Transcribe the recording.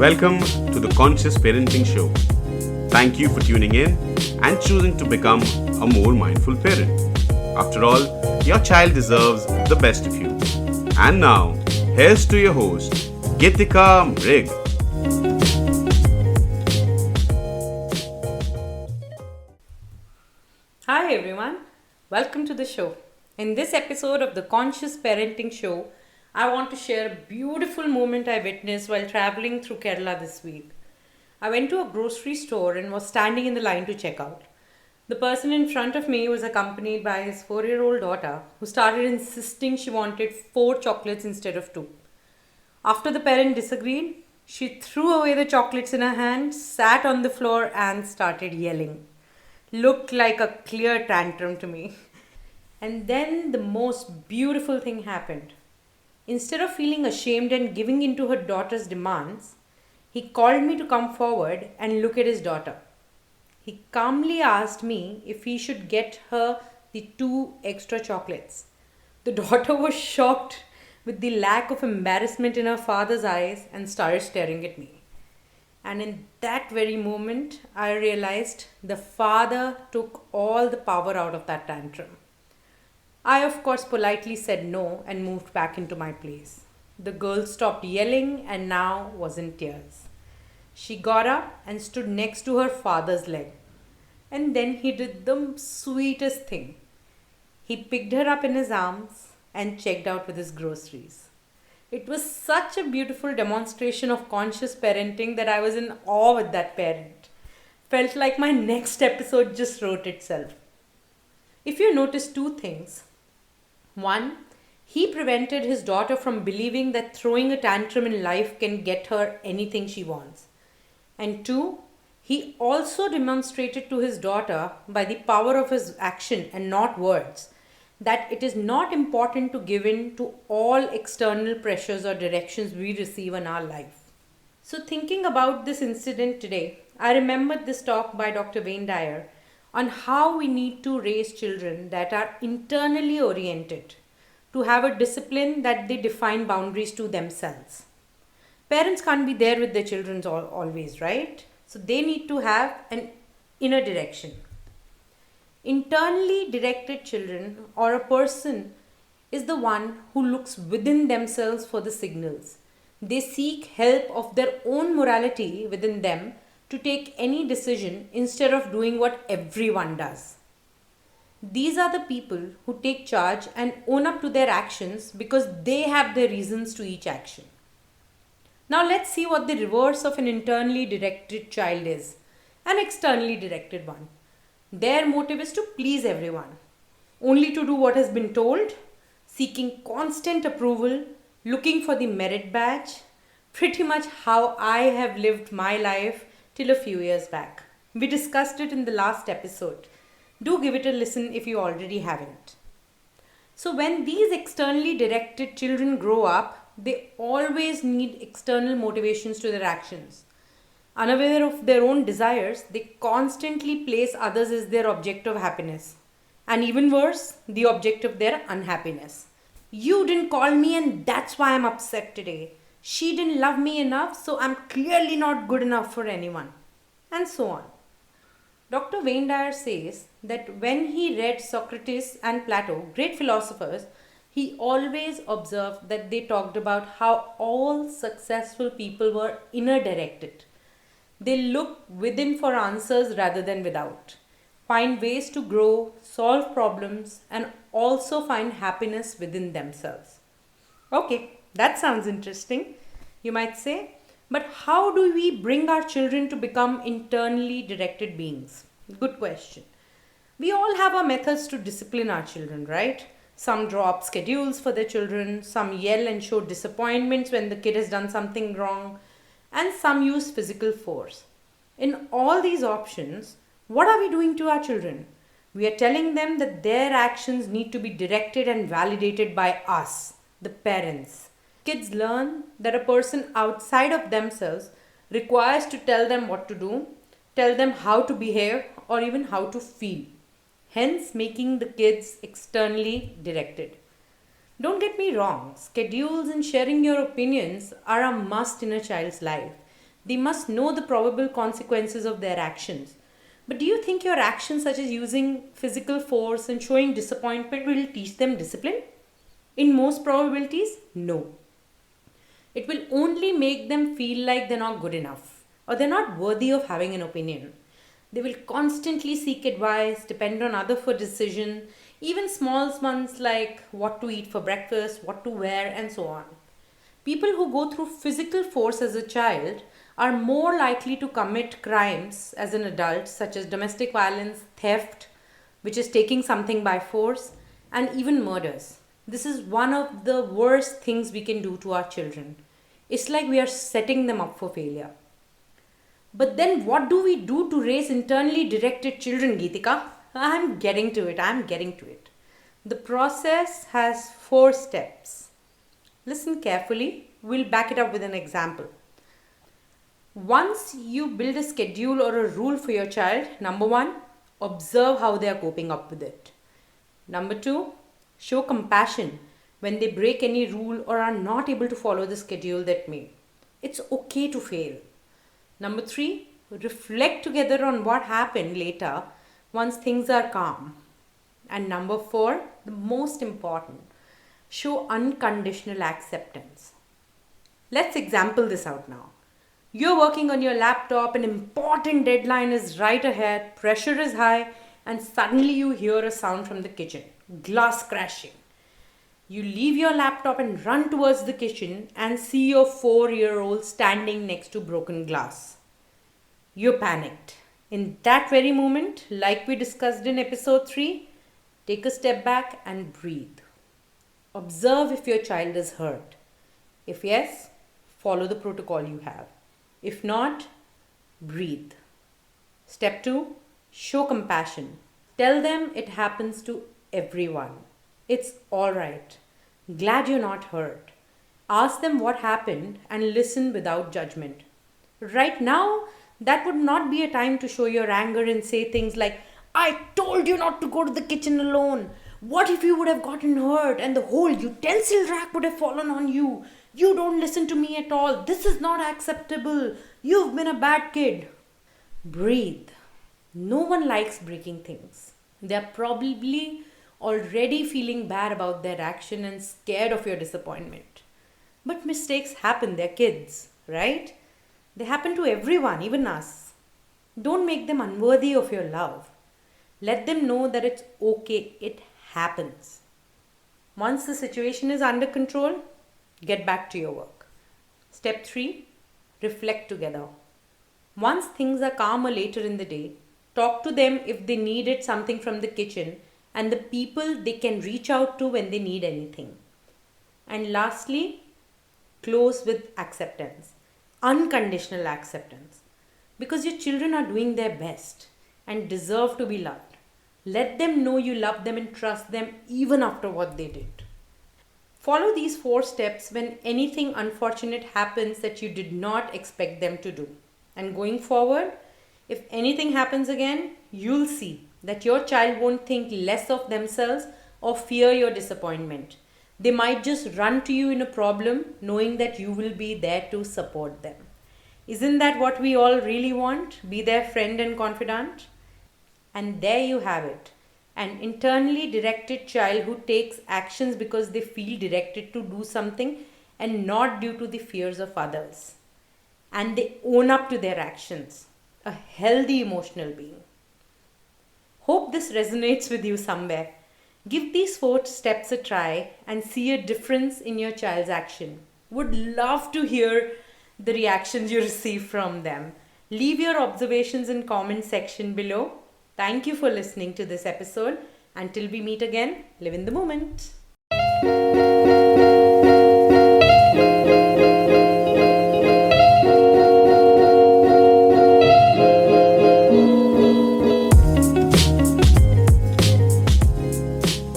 Welcome to the Conscious Parenting Show. Thank you for tuning in and choosing to become a more mindful parent. After all, your child deserves the best of you. And now, here's to your host, Gitika Mrig. Hi everyone, welcome to the show. In this episode of the Conscious Parenting Show, I want to share a beautiful moment I witnessed while traveling through Kerala this week. I went to a grocery store and was standing in the line to check out. The person in front of me was accompanied by his 4-year-old daughter who started insisting she wanted 4 chocolates instead of 2. After the parent disagreed, she threw away the chocolates in her hand, sat on the floor and started yelling. Looked like a clear tantrum to me. And then the most beautiful thing happened. Instead of feeling ashamed and giving in to her daughter's demands, he called me to come forward and look at his daughter. He calmly asked me if he should get her the 2 extra chocolates. The daughter was shocked with the lack of embarrassment in her father's eyes and started staring at me. And in that very moment, I realized the father took all the power out of that tantrum. I, of course, politely said no and moved back into my place. The girl stopped yelling and now was in tears. She got up and stood next to her father's leg. And then he did the sweetest thing. He picked her up in his arms and checked out with his groceries. It was such a beautiful demonstration of conscious parenting that I was in awe with that parent. Felt like my next episode just wrote itself. If you notice 2 things. 1, he prevented his daughter from believing that throwing a tantrum in life can get her anything she wants. And 2, he also demonstrated to his daughter by the power of his action and not words that it is not important to give in to all external pressures or directions we receive in our life. So thinking about this incident today, I remembered this talk by Dr. Wayne Dyer on how we need to raise children that are internally oriented, to have a discipline that they define boundaries to themselves. Parents can't be there with their children always, right? So they need to have an inner direction. Internally directed children or a person is the one who looks within themselves for the signals. They seek help of their own morality within them to take any decision instead of doing what everyone does. These are the people who take charge and own up to their actions because they have their reasons to each action. Now let's see what the reverse of an internally directed child is. An externally directed one. Their motive is to please everyone, only to do what has been told, seeking constant approval, looking for the merit badge, pretty much how I have lived my life till a few years back. We discussed it in the last episode. Do give it a listen if you already haven't. So when these externally directed children grow up, they always need external motivations to their actions. Unaware of their own desires, they constantly place others as their object of happiness. And even worse, the object of their unhappiness. You didn't call me and that's why I'm upset today. She didn't love me enough, so I'm clearly not good enough for anyone. And so on. Dr. Wayne Dyer says that when he read Socrates and Plato, great philosophers, he always observed that they talked about how all successful people were inner directed. They look within for answers rather than without, find ways to grow, solve problems, and also find happiness within themselves. Okay, that sounds interesting, you might say. But how do we bring our children to become internally directed beings? Good question. We all have our methods to discipline our children, right? Some draw up schedules for their children, some yell and show disappointments when the kid has done something wrong, and some use physical force. In all these options, what are we doing to our children? We are telling them that their actions need to be directed and validated by us, the parents. Kids learn that a person outside of themselves requires to tell them what to do, tell them how to behave, or even how to feel. Hence, making the kids externally directed. Don't get me wrong, schedules and sharing your opinions are a must in a child's life. They must know the probable consequences of their actions. But do you think your actions, such as using physical force and showing disappointment, will teach them discipline? In most probabilities, no. It will only make them feel like they're not good enough or they're not worthy of having an opinion. They will constantly seek advice, depend on others for decision, even small ones like what to eat for breakfast, what to wear, and so on. People who go through physical force as a child are more likely to commit crimes as an adult, such as domestic violence, theft, which is taking something by force, and even murders. This is one of the worst things we can do to our children. It's like we are setting them up for failure. But then, what do we do to raise internally directed children, Geetika? I'm getting to it. The process has 4 steps. Listen carefully, we'll back it up with an example. Once you build a schedule or a rule for your child, number 1, observe how they are coping up with it. Number 2, show compassion when they break any rule or are not able to follow the schedule that made. It's okay to fail. Number 3, reflect together on what happened later once things are calm. And number 4, the most important, show unconditional acceptance. Let's example this out now. You're working on your laptop, an important deadline is right ahead, pressure is high, and suddenly you hear a sound from the kitchen, glass crashing. You leave your laptop and run towards the kitchen and see your 4-year-old standing next to broken glass. You're panicked. In that very moment, like we discussed in episode 3, take a step back and breathe. Observe if your child is hurt. If yes, follow the protocol you have. If not, breathe. Step 2, show compassion. Tell them it happens to everyone. It's alright. Glad you're not hurt. Ask them what happened and listen without judgment. Right now, that would not be a time to show your anger and say things like, I told you not to go to the kitchen alone. What if you would have gotten hurt and the whole utensil rack would have fallen on you? You don't listen to me at all. This is not acceptable. You've been a bad kid. Breathe. No one likes breaking things. They're probably already feeling bad about their action and scared of your disappointment. But mistakes happen. They're kids, right? They happen to everyone, even us. Don't make them unworthy of your love. Let them know that it's okay. It happens. Once the situation is under control, get back to your work. Step 3, reflect together. Once things are calmer later in the day, talk to them if they needed something from the kitchen and the people they can reach out to when they need anything. And lastly, close with acceptance, unconditional acceptance. Because your children are doing their best and deserve to be loved. Let them know you love them and trust them even after what they did. Follow these 4 steps when anything unfortunate happens that you did not expect them to do. And going forward, if anything happens again, you'll see that your child won't think less of themselves or fear your disappointment. They might just run to you in a problem knowing that you will be there to support them. Isn't that what we all really want? Be their friend and confidant? And there you have it. An internally directed child who takes actions because they feel directed to do something and not due to the fears of others. And they own up to their actions. A healthy emotional being. Hope this resonates with you somewhere. Give these 4 steps a try and see a difference in your child's action. Would love to hear the reactions you receive from them. Leave your observations in comment section below. Thank you for listening to this episode. Until we meet again, live in the moment.